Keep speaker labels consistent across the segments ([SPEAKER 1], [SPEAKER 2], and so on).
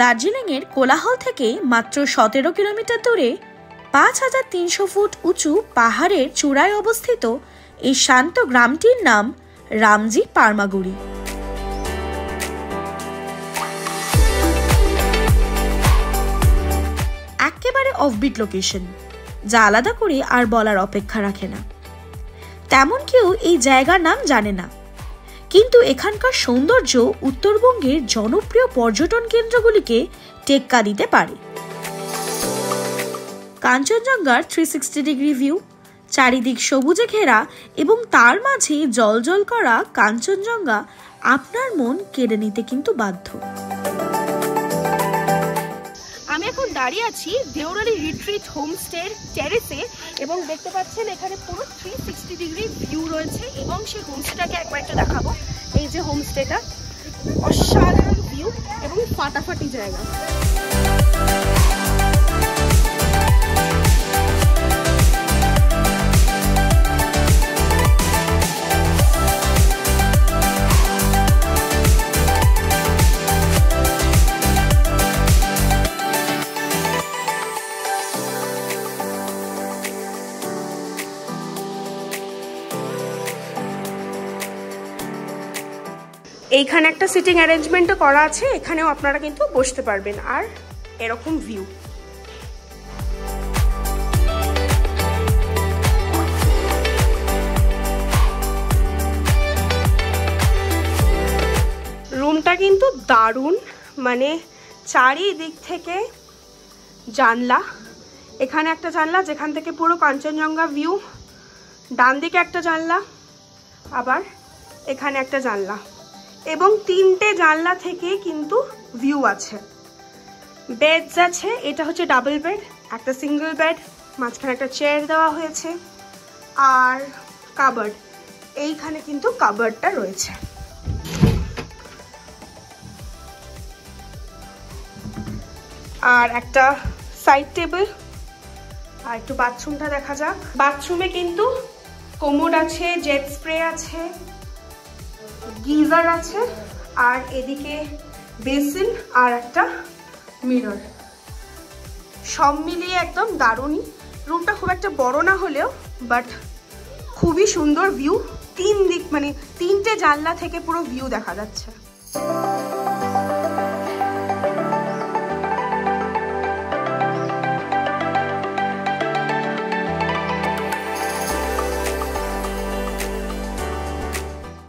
[SPEAKER 1] দার্জিলিংয়ের কোলাহল থেকে মাত্র 17 কিলোমিটার দূরে 5300 ফুট উঁচু পাহাড়ের চূড়ায় অবস্থিত এই শান্ত গ্রামটির নাম রামজি পারমাগুড়ি। একেবারে অফবিট লোকেশন, যা আলাদা করে আর বলার অপেক্ষা রাখে না। তেমন কেউ এই জায়গার নাম জানে না, কিন্তু এখানকার সৌন্দর্য উত্তরবঙ্গের জনপ্রিয় পর্যটন কেন্দ্রগুলিকে টেক্কা দিতে পারে। কাঞ্চনজঙ্ঘার 360 ডিগ্রি ভিউ, চারিদিক সবুজে ঘেরা এবং তার মাঝে জ্বলজ্বল করা কাঞ্চনজঙ্ঘা আপনার মন কেড়ে নিতে কিন্তু বাধ্য।
[SPEAKER 2] আমি এখন দাঁড়িয়ে আছি দেওরালি রিট্রিট হোমস্টের টেরেসে এবং দেখতে পাচ্ছেন এখানে পুরো 360 ডিগ্রি ভিউ রয়েছে এবং সেই হোমস্টেটাকে একবার একটু দেখাবো। এই যে হোমস্টেটা, অসাধারণ ভিউ এবং ফাটাফাটি জায়গা। এইখানে একটা সিটিং অ্যারেঞ্জমেন্টও করা আছে, এখানেও আপনারা কিন্তু বসতে পারবেন। আর এরকম ভিউ, রুমটা কিন্তু দারুণ, মানে চারিদিক থেকে জানলা। এখানে একটা জানলা যেখান থেকে পুরো কাঞ্চনজঙ্ঘা ভিউ, ডান দিকে একটা জানলা, আবার এখানে একটা জানলা এবং 3টে জানলা থেকে কিন্তু ভিউ আছে। বেডস আছে, এটা হচ্ছে ডাবল বেড, একটা সিঙ্গেল বেড, মাঝখানে একটা চেয়ার দেওয়া হয়েছে। আর কাবার্ড, এইখানে কিন্তু কাবার্ডটা রয়েছে। আর একটা সাইড টেবিল। আর একটু বাথরুমটা দেখা যাক। বাথরুমে কিন্তু কোমোড আছে, জেট স্প্রে আছে, গিজার আছে, আর এদিকে বেসিন আর একটা মিরর। সব মিলিয়ে একদম দারুণই। রুমটা খুব একটা বড় না হলেও বাট খুবই সুন্দর ভিউ। 3 দিক, মানে 3টে জানলা থেকে পুরো ভিউ দেখা যাচ্ছে।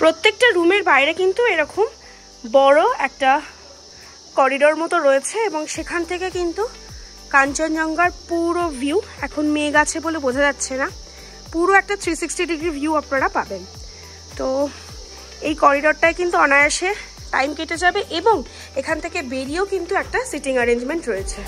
[SPEAKER 2] প্রত্যেকটা রুমের বাইরে কিন্তু এরকম বড় একটা করিডোর মতো রয়েছে এবং সেখান থেকে কিন্তু কাঞ্চনজঙ্ঘার পুরো ভিউ, এখন মেঘ আছে বলে বোঝা যাচ্ছে না, পুরো একটা 360 ডিগ্রি ভিউ আপনারা পাবেন। তো এই করিডোরটায় কিন্তু অনায়াসে টাইম কেটে যাবে এবং এখান থেকে বেরিয়েও কিন্তু একটা সিটিং অ্যারেঞ্জমেন্ট রয়েছে।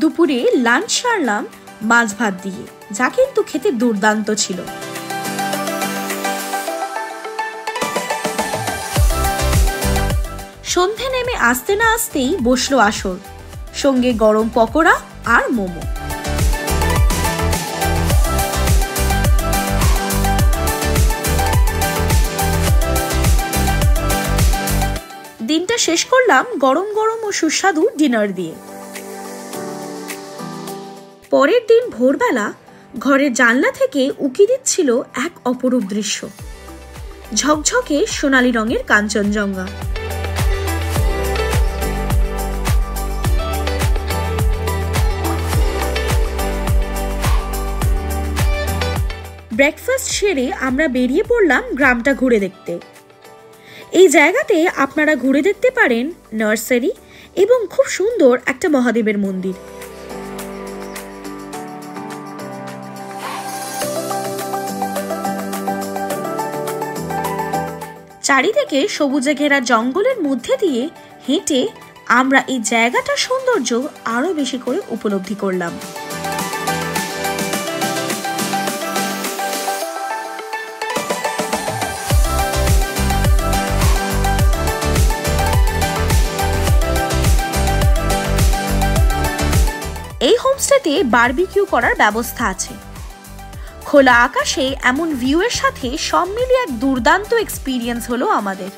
[SPEAKER 1] দুপুরে লাঞ্চ সারলাম মাছ ভাত দিয়ে, যা কিন্তু খেতে দুর্দান্ত ছিল। সন্ধে নেমে আসতে না আসতেই বসলো আসর, সঙ্গে গরম পকোড়া আর মোমো। দিনটা শেষ করলাম গরম গরম ও সুস্বাদু ডিনার দিয়ে। পরের দিন ভোরবেলা ঘরের জানলা থেকে উকি দিচ্ছিল এক অপরূপ দৃশ্য, ঝকঝকে সোনালী রঙের কাঞ্চনজঙ্ঘা। ব্রেকফাস্ট সেরে আমরা বেরিয়ে পড়লাম গ্রামটা ঘুরে দেখতে। এই জায়গাতে আপনারা ঘুরে দেখতে পারেন নার্সারি এবং খুব সুন্দর একটা মহাদেবের মন্দির। চারিদিকে সবুজে ঘেরা জঙ্গলের মধ্যে দিয়ে হেঁটে আমরা এই জায়গাটার সৌন্দর্য আরো বেশি করে উপলব্ধি করলাম। সাথে বারবিকিউ করার ব্যবস্থা আছে। খোলা আকাশে এমন ভিউয়ের সাথে সব মিলিয়ে এক দুর্দান্ত এক্সপিরিয়েন্স হলো আমাদের।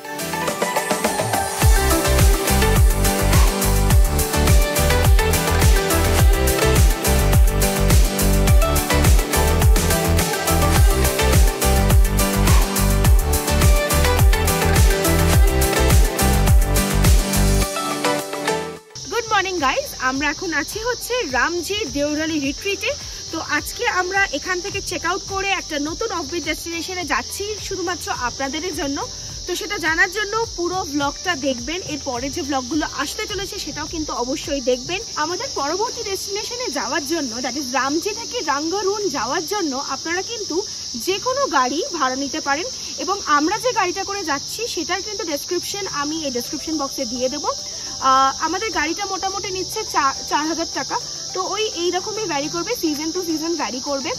[SPEAKER 2] গাইস, আমরা এখন আছি হচ্ছে রামজি দেওরালি রিট্রিটে। তো আজকে আমরা এখান থেকে চেক আউট করে একটা নতুন অফবিট ডেস্টিনেশনে যাচ্ছি শুধুমাত্র আপনাদের জন্য। তো সেটা জানার জন্য পুরো ব্লগটা দেখবেন। এরপরে যে ব্লগগুলো আসতে চলেছে সেটাও কিন্তু অবশ্যই দেখবেন। আমাদের পরবর্তী ডেস্টিনেশনে যাওয়ার জন্য, দ্যাট ইজ রামজি থেকে রাঙ্গারুন যাওয়ার জন্য আপনারা কিন্তু যে কোনো গাড়ি ভাড়া নিতে পারেন, এবং আমরা যে গাড়িটা করে যাচ্ছি সেটার কিন্তু ডেসক্রিপশন আমি এই ডেসক্রিপশন বক্সে দিয়ে দেবো। আমাদের গাড়িটা মোটামুটি নিচ্ছে 4,000 টাকা। তো এইরকমই ভ্যারি করবে, সিজন টু সিজন ভ্যারি করবে,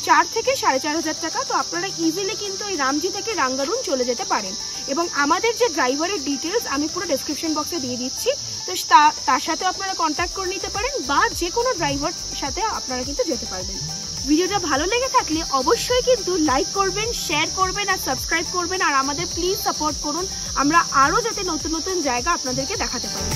[SPEAKER 2] 4 থেকে 4,500 টাকা। তো আপনারা ইজিলি কিন্তু এই রামজি থেকে রাঙ্গারুন চলে যেতে পারেন, এবং আমাদের যে ড্রাইভারের ডিটেলস আমি পুরো ডেসক্রিপশন বক্সে দিয়ে দিচ্ছি। তো তার সাথে আপনারা কন্ট্যাক্ট করে নিতে পারেন, বা যে কোনো ড্রাইভার সাথে আপনারা কিন্তু যেতে পারবেন। ভিডিওটা ভালো লেগে থাকলে অবশ্যই কিন্তু লাইক করবেন, শেয়ার করবেন আর সাবস্ক্রাইব করবেন, আর আমাদের প্লিজ সাপোর্ট করুন আমরা আরও যাতে নতুন নতুন জায়গা আপনাদেরকে দেখাতে পারি।